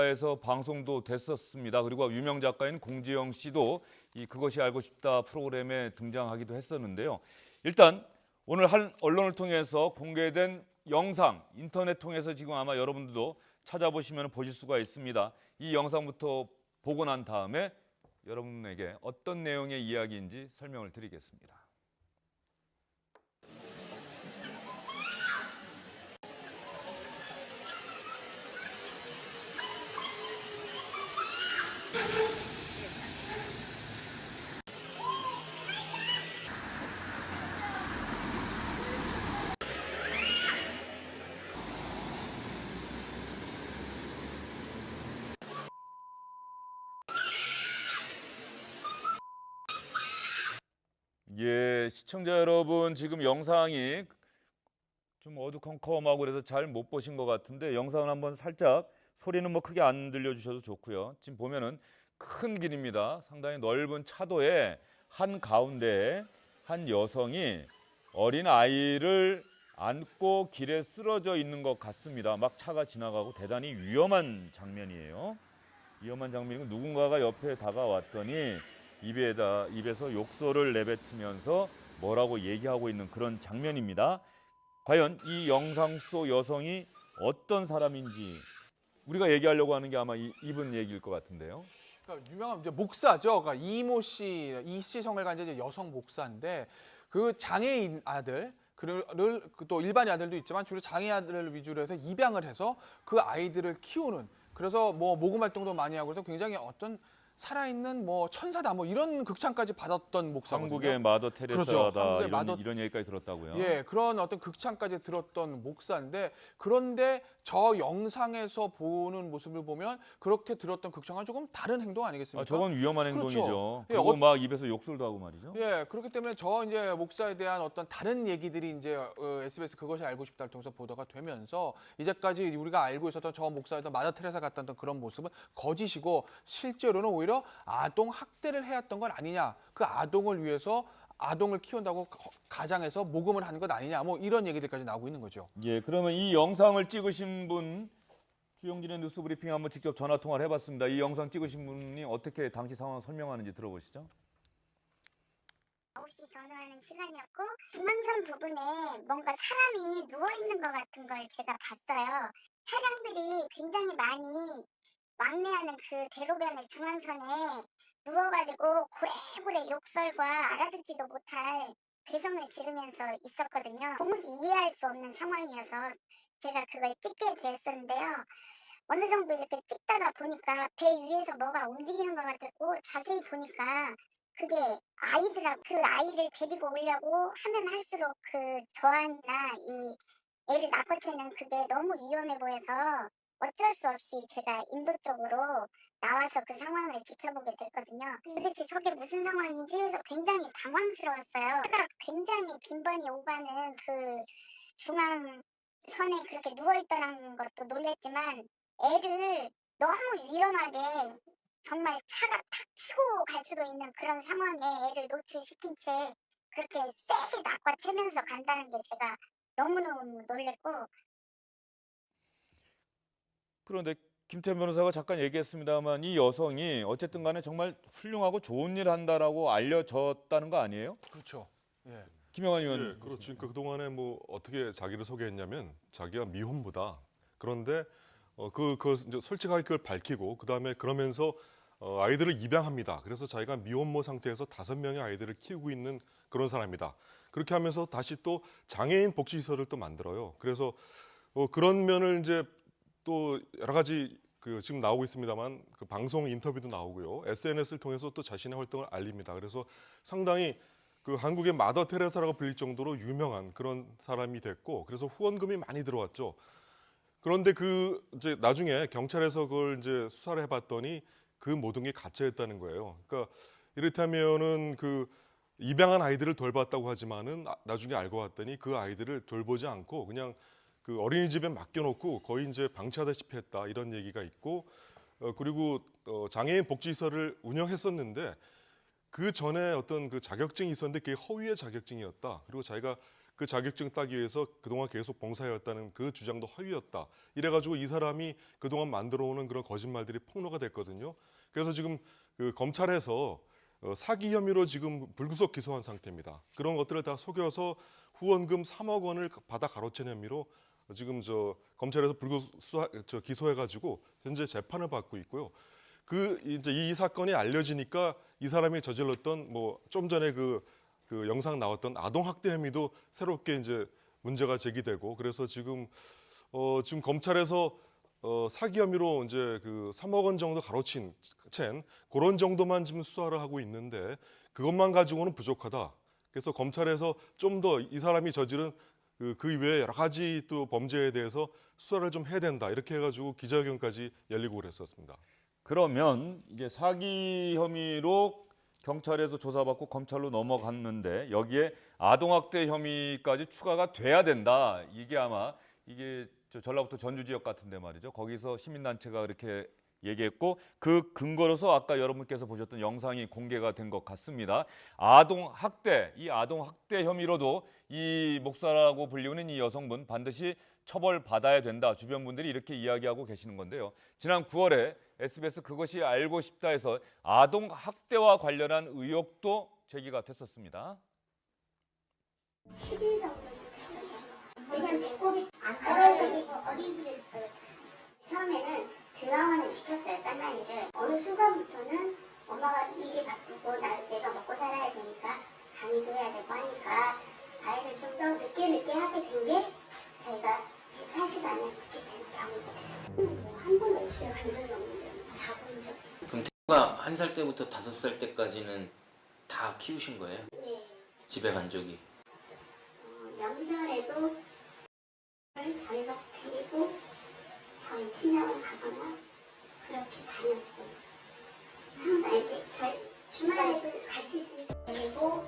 에서 방송도 됐었습니다. 그리고 유명 작가인 공지영 씨도 이 그것이 알고 싶다 프로그램에 등장하기도 했었는데요. 일단 오늘 한 언론을 통해서 공개된 영상, 인터넷 통해서 지금 아마 여러분들도 찾아보시면 보실 수가 있습니다. 이 영상부터 보고 난 다음에 여러분에게 어떤 내용의 이야기인지 설명을 드리겠습니다. 예, 시청자 여러분, 지금 영상이 좀 어두컴컴하고 그래서 잘 못 보신 것 같은데 영상을 한번 살짝, 소리는 뭐 크게 안 들려주셔도 좋고요. 지금 보면은 큰 길입니다. 상당히 넓은 차도에 한 가운데에 한 여성이 어린 아이를 안고 길에 쓰러져 있는 것 같습니다. 막 차가 지나가고 대단히 위험한 장면이에요. 위험한 장면이고 누군가가 옆에 다가왔더니 입에서 욕설을 내뱉으면서 뭐라고 얘기하고 있는 그런 장면입니다. 과연 이 영상 속 여성이 어떤 사람인지 우리가 얘기하려고 하는 게 아마 이분 얘기일 것 같은데요. 그러니까 유명한 이제 목사죠. 그러니까 이모 씨, 이씨 성을 가진 이제 여성 목사인데 그 장애인 아들 그를 또 일반인 아들도 있지만 주로 장애 아들을 위주로 해서 입양을 해서 그 아이들을 키우는, 그래서 뭐 모금 활동도 많이 하고 그래서 굉장히 어떤 살아있는 뭐 천사다 뭐 이런 극찬까지 받았던 목사거든요. 한국의 마더 테레사다. 그렇죠. 한국의 이런 얘기까지 들었다고요. 예, 그런 어떤 극찬까지 들었던 목사인데, 그런데 저 영상에서 보는 모습을 보면 그렇게 들었던 극찬과 조금 다른 행동 아니겠습니까? 저건 위험한 그렇죠. 행동이죠. 예, 그리고 막 입에서 욕설도 하고 말이죠. 예, 그렇기 때문에 저 이제 목사에 대한 어떤 다른 얘기들이 이제 SBS 그것이 알고 싶다를 통해서 보도가 되면서 이제까지 우리가 알고 있었던 저 목사였던 마더 테레사 같았던 그런 모습은 거짓이고 실제로는 오히려 아동 학대를 해왔던 건 아니냐, 그 아동을 위해서 아동을 키운다고 가장해서 모금을 한 것 아니냐, 뭐 이런 얘기들까지 나오고 있는 거죠. 예, 그러면 이 영상을 찍으신 분, 주영진의 뉴스 브리핑 한번 직접 전화 통화를 해봤습니다. 이 영상 찍으신 분이 어떻게 당시 상황을 설명하는지 들어보시죠. 9시 전후하는 시간이었고 중앙선 부분에 뭔가 사람이 누워있는 것 같은 걸 제가 봤어요. 차량들이 굉장히 많이 왕래하는 그 대로변의 중앙선에 누워가지고 고래고래 욕설과 알아듣지도 못할 괴성을 지르면서 있었거든요. 도무지 이해할 수 없는 상황이어서 제가 그걸 찍게 됐었는데요. 어느 정도 이렇게 찍다가 보니까 배 위에서 뭐가 움직이는 것 같았고 자세히 보니까 그게 아이들하고 그 아이를 데리고 오려고 하면 할수록 그 저항이나 이 애를 낚아채는 그게 너무 위험해 보여서 어쩔 수 없이 제가 인도 쪽으로 나와서 그 상황을 지켜보게 됐거든요. 도대체 저게 무슨 상황인지 해서 굉장히 당황스러웠어요. 차가 굉장히 빈번히 오가는 그 중앙선에 그렇게 누워있더라는 것도 놀랬지만 애를 너무 위험하게 정말 차가 탁 치고 갈 수도 있는 그런 상황에 애를 노출시킨 채 그렇게 세게 낚아채면서 간다는 게 제가 너무너무 놀랬고. 그런데 김태현 변호사가 잠깐 얘기했습니다만 이 여성이 어쨌든 간에 정말 훌륭하고 좋은 일 한다라고 알려졌다는 거 아니에요? 그렇죠. 예. 김영환 예, 의원. 그렇죠. 그러니까 그동안에 뭐 어떻게 자기를 소개했냐면 자기가 미혼모다. 그런데 그 이제 솔직하게 그걸 밝히고 그다음에 그러면서 아이들을 입양합니다. 그래서 자기가 미혼모 상태에서 5명의 아이들을 키우고 있는 그런 사람이다. 그렇게 하면서 다시 또 장애인 복지시설을 또 만들어요. 그래서 그런 면을 이제 또 여러 가지 그 지금 나오고 있습니다만 그 방송 인터뷰도 나오고요. SNS를 통해서 또 자신의 활동을 알립니다. 그래서 상당히 그 한국의 마더 테레사라고 불릴 정도로 유명한 그런 사람이 됐고, 그래서 후원금이 많이 들어왔죠. 그런데 그 이제 나중에 경찰에서 그걸 이제 수사를 해봤더니 그 모든 게 가짜였다는 거예요. 그러니까 이를테면은 그 입양한 아이들을 돌봤다고 하지만은 나중에 알고 봤더니 그 아이들을 돌보지 않고 그냥 그 어린이집에 맡겨놓고 거의 이제 방치하다시피 했다, 이런 얘기가 있고, 그리고 장애인 복지시설을 운영했었는데 그 전에 어떤 그 자격증이 있었는데 그게 허위의 자격증이었다. 그리고 자기가 그 자격증 따기 위해서 그동안 계속 봉사해왔다는 그 주장도 허위였다. 이래가지고 이 사람이 그동안 만들어오는 그런 거짓말들이 폭로가 됐거든요. 그래서 지금 그 검찰에서 사기 혐의로 지금 불구속 기소한 상태입니다. 그런 것들을 다 속여서 후원금 3억 원을 받아 가로챈 혐의로 지금 검찰에서 불구속 기소해가지고 현재 재판을 받고 있고요. 그 이제 이 사건이 알려지니까 이 사람이 저질렀던 뭐 좀 전에 그 영상 나왔던 아동 학대 혐의도 새롭게 이제 문제가 제기되고 그래서 지금 검찰에서 사기 혐의로 이제 그 3억 원 정도 가로챈 그런 정도만 지금 수사를 하고 있는데 그것만 가지고는 부족하다. 그래서 검찰에서 좀 더 이 사람이 저지른 그 이외에 여러 가지 또 범죄에 대해서 수사를 좀 해야 된다. 이렇게 해가지고 기자회견까지 열리고 그랬었습니다. 그러면 이제 사기 혐의로 경찰에서 조사받고 검찰로 넘어갔는데 여기에 아동학대 혐의까지 추가가 돼야 된다. 이게 아마 이게 전라북도 전주 지역 같은데 말이죠. 거기서 시민단체가 그렇게 얘기했고 그 근거로서 아까 여러분께서 보셨던 영상이 공개가 된 것 같습니다. 이 아동학대 혐의로도 이 목사라고 불리우는 이 여성분 반드시 처벌받아야 된다. 주변 분들이 이렇게 이야기하고 계시는 건데요. 지난 9월에 SBS 그것이 알고 싶다에서 아동학대와 관련한 의혹도 제기가 됐었습니다. 10일 정도 됐어요. 왜냐면 배꼽이 안 떨어지고 어린이집에서 떨어졌어요. 처음에는 등하원을 시켰어요. 딴나이를. 어느 순간부터는 엄마가 일이 바쁘고 내가 먹고 살아야 되니까 강의도 해야 되고 하니까 아이를 좀 더 늦게 하게 된 게 저희가 24시간을 묵게 되는 경우가 됐어요. 한 번도 집에 간 적이 없는데 자본 적. 그럼 태우가 1살 때부터 5살 때까지는 다 키우신 거예요? 네. 집에 간 적이? 명절에도 저희가 데리고 저희 친정을 가거나 그렇게 다녔고 항상 이렇게 저희 주말에도 같이 있으니까 데리고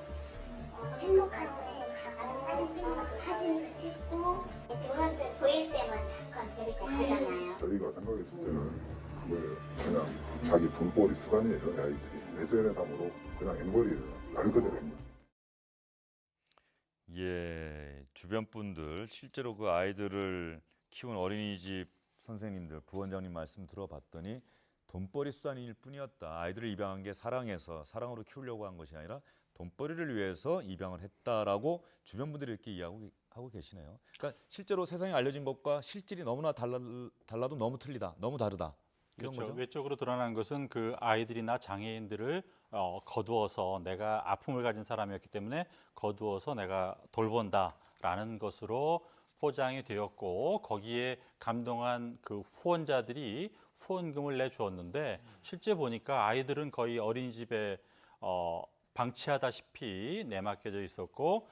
행복할 때 가서 사진 찍어서 사진도 찍고 등원들 보일 때만 잠깐 데리고 가잖아요. 저희가 생각했을 때는 그걸 그냥 자기 돈벌이 수단이에요. 아이들이 SNS상으로 그냥 앵벌이를 말 그대로 앵벌. 예, 주변 분들 실제로 그 아이들을 키운 어린이집 선생님들, 부원장님 말씀 들어봤더니 돈벌이 수단일 뿐이었다. 아이들을 입양한 게 사랑으로 키우려고 한 것이 아니라 돈벌이를 위해서 입양을 했다라고 주변 분들이 이렇게 이야기하고 계시네요. 그러니까 실제로 세상에 알려진 것과 실질이 너무나 달라도 너무 틀리다, 너무 다르다. 이런 그렇죠. 거죠. 외적으로 드러난 것은 그 아이들이나 장애인들을 거두어서 내가 아픔을 가진 사람이었기 때문에 거두어서 내가 돌본다라는 것으로 포장이 되었고 거기에 감동한 그 후원자들이 후원금을 내주었는데 실제 보니까 아이들은 거의 어린이집에 방치하다시피 내맡겨져 있었고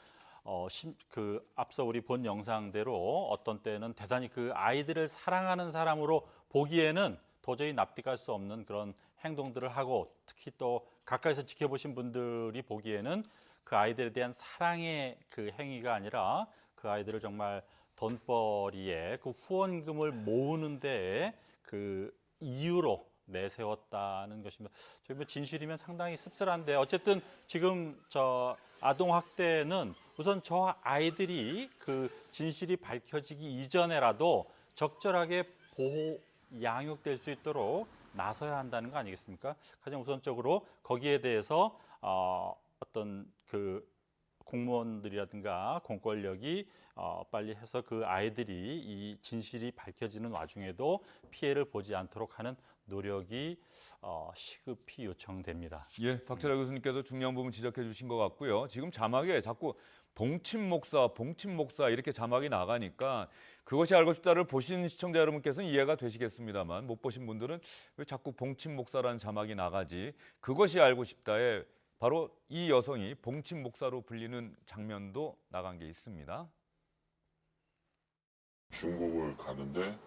그 앞서 우리 본 영상대로 어떤 때는 대단히 그 아이들을 사랑하는 사람으로 보기에는 도저히 납득할 수 없는 그런 행동들을 하고 특히 또 가까이서 지켜보신 분들이 보기에는 그 아이들에 대한 사랑의 그 행위가 아니라 그 아이들을 정말 돈벌이에 그 후원금을 모으는 데에 그 이유로 내세웠다는 것입니다. 저희 뭐 진실이면 상당히 씁쓸한데 어쨌든 지금 저 아동 학대는 우선 저 아이들이 그 진실이 밝혀지기 이전에라도 적절하게 보호 양육될 수 있도록 나서야 한다는 거 아니겠습니까? 가장 우선적으로 거기에 대해서 어떤 그 공무원들이라든가 공권력이 빨리 해서 그 아이들이 이 진실이 밝혀지는 와중에도 피해를 보지 않도록 하는 노력이 시급히 요청됩니다. 예, 박철하 교수님께서 중요한 부분 지적해 주신 것 같고요. 지금 자막에 자꾸 봉침 목사 이렇게 자막이 나가니까 그것이 알고 싶다를 보신 시청자 여러분께서는 이해가 되시겠습니다만 못 보신 분들은 왜 자꾸 봉침 목사라는 자막이 나가지? 그것이 알고 싶다에 바로 이 여성이 봉침 목사로 불리는 장면도 나간 게 있습니다. 중국을 가는데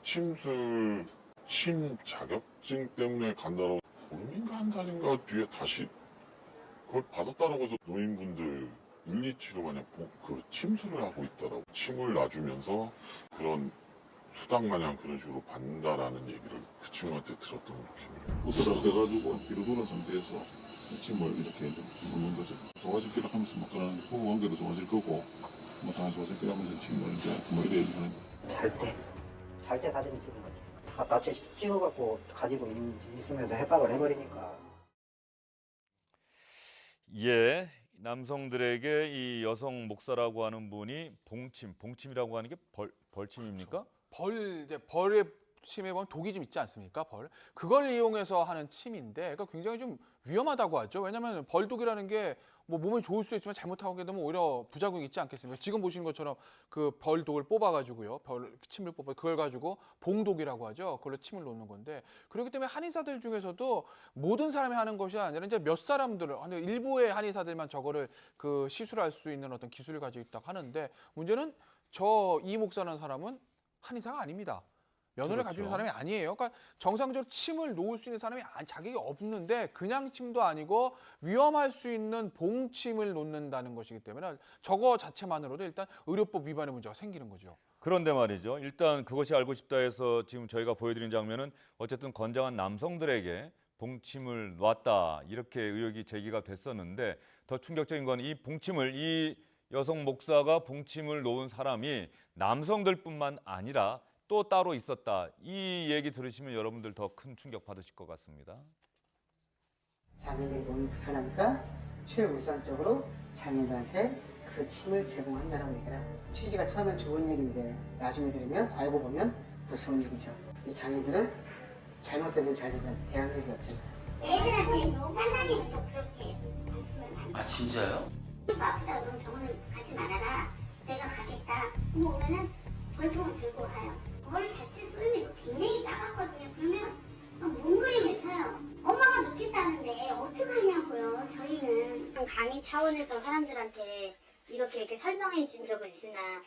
침술 신 자격증 때문에 간다라고 보름인가 한 달인가 뒤에 다시 그걸 받았다라고 해서 노인분들 물리치료 마냥 그 침술을 하고 있더라고. 침을 놔주면서 그런 수당 마냥 그런 식으로 받는다라는 얘기를 그 친구한테 들었던 느낌이에요. 웃으라고 돼가지고 뒤로 돌아온 상태에서 침을 이렇게 놓는 거죠. 좋아질 기라 하면서 막 그러는데 부부 관계도 좋아질 거고 뭐 다 저 새끼라면서 지금 뭐 이래 하는 거야. 잘 때 사진을 찍은 거지. 다 같이 찍어갖고 가지고 있으면서 협박을 해버리니까. 예, 남성들에게 이 여성 목사라고 하는 분이 봉침이라고 하는 게 벌침입니까? 벌의 침에 보면 독이 좀 있지 않습니까? 벌. 그걸 이용해서 하는 침인데, 그러니까 굉장히 좀 위험하다고 하죠. 왜냐하면 벌독이라는 게 뭐 몸에 좋을 수도 있지만 잘못하게 되면 오히려 부작용이 있지 않겠습니까? 지금 보시는 것처럼 그 벌독을 뽑아가지고요, 침을 뽑아 그걸 가지고 봉독이라고 하죠. 그걸로 침을 놓는 건데, 그렇기 때문에 한의사들 중에서도 모든 사람이 하는 것이 아니라 이제 몇 사람들, 일부의 한의사들만 저거를 그 시술할 수 있는 어떤 기술을 가지고 있다고 하는데, 문제는 이 목사라는 사람은 한의사가 아닙니다. 면허를 가지고 있는 사람이 아니에요. 그러니까 정상적으로 침을 놓을 수 있는 사람이 자격이 없는데, 그냥 침도 아니고 위험할 수 있는 봉침을 놓는다는 것이기 때문에 저거 자체만으로도 일단 의료법 위반의 문제가 생기는 거죠. 그런데 말이죠. 일단 그것이 알고 싶다 해서 지금 저희가 보여드린 장면은 어쨌든 건장한 남성들에게 봉침을 놨다, 이렇게 의혹이 제기가 됐었는데, 더 충격적인 건 이 봉침을, 이 여성 목사가 봉침을 놓은 사람이 남성들뿐만 아니라 또 따로 있었다. 이 얘기 들으시면 여러분들 더 큰 충격 받으실 것 같습니다. 장애인들이 몸이 불편하니까 최우선적으로 장애인들한테 그 침을 제공한다는 얘기라. 취지가 처음엔 좋은 얘기인데 나중에 들으면, 알고 보면 무서운 얘기죠. 이 장애인들은 잘못되든 잘되든 대항력이 없잖아요. 애들한테 깐난이부터 그렇게 말씀을 많이 아 진짜요? 아프다 그러면 병원을 가지 말아라. 내가 가겠다. 오면은 벌통을 들고 가요. 벌 자체 쏘임이 굉장히 따갑거든요. 그러면 몸부림을 쳐요. 엄마가 놓겠다는데 어떡하냐고요. 저희는 강의 차원에서 사람들한테 이렇게 설명해 준 적은 있으나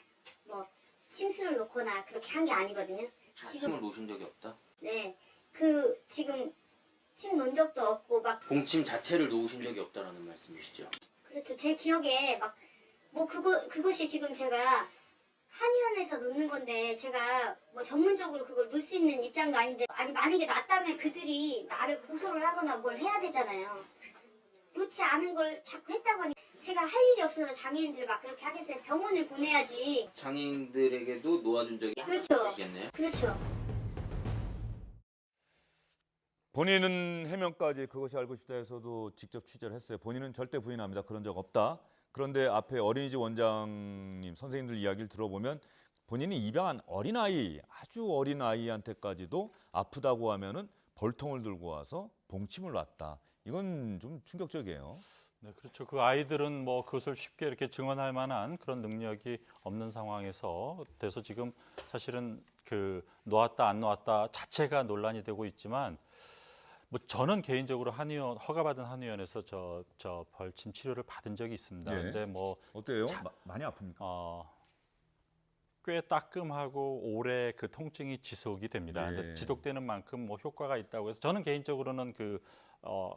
뭐 침수를 놓거나 그렇게 한 게 아니거든요. 침을 놓으신 적이 없다? 네, 지금 침 놓은 적도 없고 막 봉침 자체를 놓으신 적이 없다라는 말씀이시죠? 그렇죠. 제 기억에 막 뭐 그것이 지금 제가 한의원에서 놓는 건데, 제가 뭐 전문적으로 그걸 놓을 수 있는 입장도 아닌데, 아니 만약에 놨다면 그들이 나를 고소를 하거나 뭘 해야 되잖아요. 놓지 않은 걸 자꾸 했다고 하니 제가 할 일이 없어서 장애인들 막 그렇게 하겠어요. 병원을 보내야지. 장애인들에게도 놓아준 적이 한 그렇죠. 번도 없겠네요. 그렇죠. 본인은 해명까지 그것이 알고 싶다 해서도 직접 취재를 했어요. 본인은 절대 부인합니다. 그런 적 없다. 그런데 앞에 어린이집 원장님, 선생님들 이야기를 들어보면 본인이 입양한 어린아이, 아주 어린 아이한테까지도 아프다고 하면은 벌통을 들고 와서 봉침을 놨다. 이건 좀 충격적이에요. 네, 그렇죠. 그 아이들은 뭐 그것을 쉽게 이렇게 증언할 만한 그런 능력이 없는 상황에서 돼서 지금 사실은 그 놓았다 안 놓았다 자체가 논란이 되고 있지만, 뭐 저는 개인적으로 한의원, 허가받은 한의원에서 저 벌침 치료를 받은 적이 있습니다. 예. 근데 뭐 어때요? 많이 아픕니까? 꽤 따끔하고 오래 그 통증이 지속이 됩니다. 예. 근데 지속되는 만큼 뭐 효과가 있다고 해서 저는 개인적으로는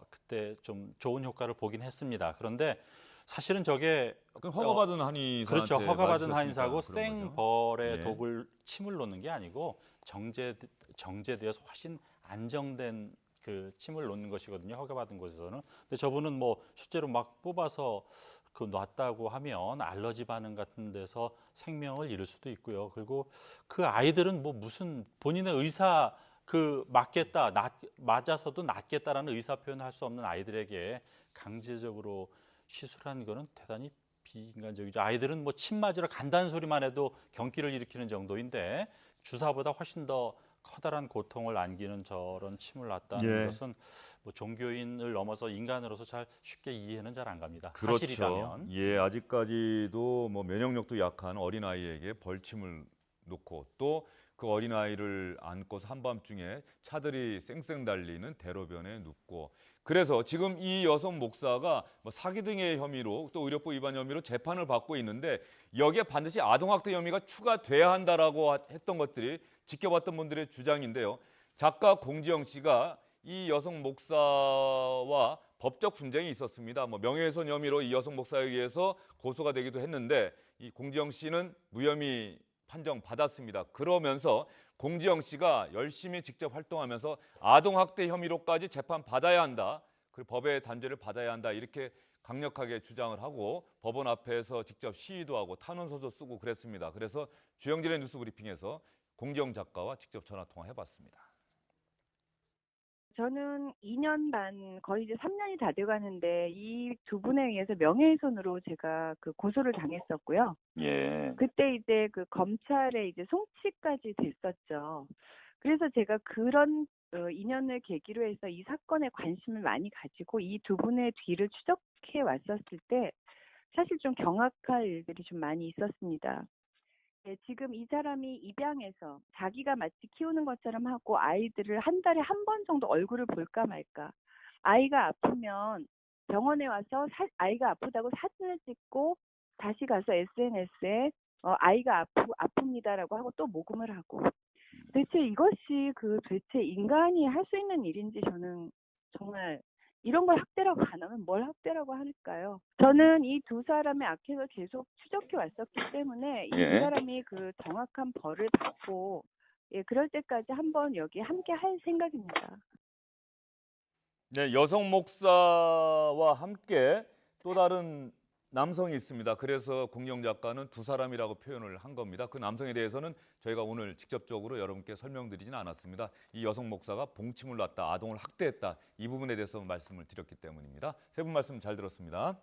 그때 좀 좋은 효과를 보긴 했습니다. 그런데 사실은 저게 그럼 허가받은 한의사한테 그렇죠. 허가받은 맞으셨으니까 한의사고 그런 거죠. 생벌에 예. 침을 놓는 게 아니고 정제되어서 훨씬 안정된 그 침을 놓는 것이거든요. 허가받은 곳에서는. 근데 저분은 뭐 실제로 막 뽑아서 그 놨다고 하면 알러지 반응 같은 데서 생명을 잃을 수도 있고요. 그리고 그 아이들은 뭐 무슨 본인의 의사 맞겠다, 맞아서도 낫겠다라는 의사 표현을 할 수 없는 아이들에게 강제적으로 시술하는 거는 대단히 비인간적이죠. 아이들은 뭐 침 맞으러 간다는 소리만 해도 경기를 일으키는 정도인데 주사보다 훨씬 더 커다란 고통을 안기는 저런 침을 놨다는 예. 것은 뭐 종교인을 넘어서 인간으로서 잘 쉽게 이해는 잘 안 갑니다. 그렇죠. 사실이라면. 예, 아직까지도 뭐 면역력도 약한 어린아이에게 벌침을 놓고 또 그 어린아이를 안고서 한밤중에 차들이 쌩쌩 달리는 대로변에 눕고, 그래서 지금 이 여성 목사가 뭐 사기 등의 혐의로 또 의료법 위반 혐의로 재판을 받고 있는데, 여기에 반드시 아동학대 혐의가 추가돼야 한다라고 했던 것들이 지켜봤던 분들의 주장인데요. 작가 공지영 씨가 이 여성 목사와 법적 분쟁이 있었습니다. 뭐 명예훼손 혐의로 이 여성 목사에 의해서 고소가 되기도 했는데, 이 공지영 씨는 무혐의 판정받았습니다. 그러면서 공지영 씨가 열심히 직접 활동하면서 아동학대 혐의로까지 재판받아야 한다, 그리고 법의 단죄를 받아야 한다, 이렇게 강력하게 주장을 하고 법원 앞에서 직접 시위도 하고 탄원서도 쓰고 그랬습니다. 그래서 주영진의 뉴스 브리핑에서 공지영 작가와 직접 전화 통화해봤습니다. 저는 2년 반, 거의 이제 3년이 다 돼가는데 이 두 분에 의해서 명예훼손으로 제가 그 고소를 당했었고요. 예. 그때 이제 그 검찰에 이제 송치까지 됐었죠. 그래서 제가 그런 인연을 계기로 해서 이 사건에 관심을 많이 가지고 이 두 분의 뒤를 추적해 왔었을 때 사실 좀 경악할 일들이 좀 많이 있었습니다. 네, 지금 이 사람이 입양해서 자기가 마치 키우는 것처럼 하고 아이들을 한 달에 한 번 정도 얼굴을 볼까 말까. 아이가 아프면 병원에 와서 아이가 아프다고 사진을 찍고 다시 가서 SNS에 아이가 아픕니다라고 하고 또 모금을 하고. 대체 이것이 대체 인간이 할 수 있는 일인지 저는 정말 이런 걸 학대라고 안 하면 뭘 학대라고 할까요? 저는 이 두 사람의 악행을 계속 추적해 왔었기 때문에 이 두 사람이 그 정확한 벌을 받고 그럴 때까지 한번 여기 함께 할 생각입니다. 네, 여성 목사와 함께 또 다른 남성이 있습니다. 그래서 공영 작가는 두 사람이라고 표현을 한 겁니다. 그 남성에 대해서는 저희가 오늘 직접적으로 여러분께 설명드리지는 않았습니다. 이 여성 목사가 봉침을 놨다, 아동을 학대했다 이 부분에 대해서 말씀을 드렸기 때문입니다. 세 분 말씀 잘 들었습니다.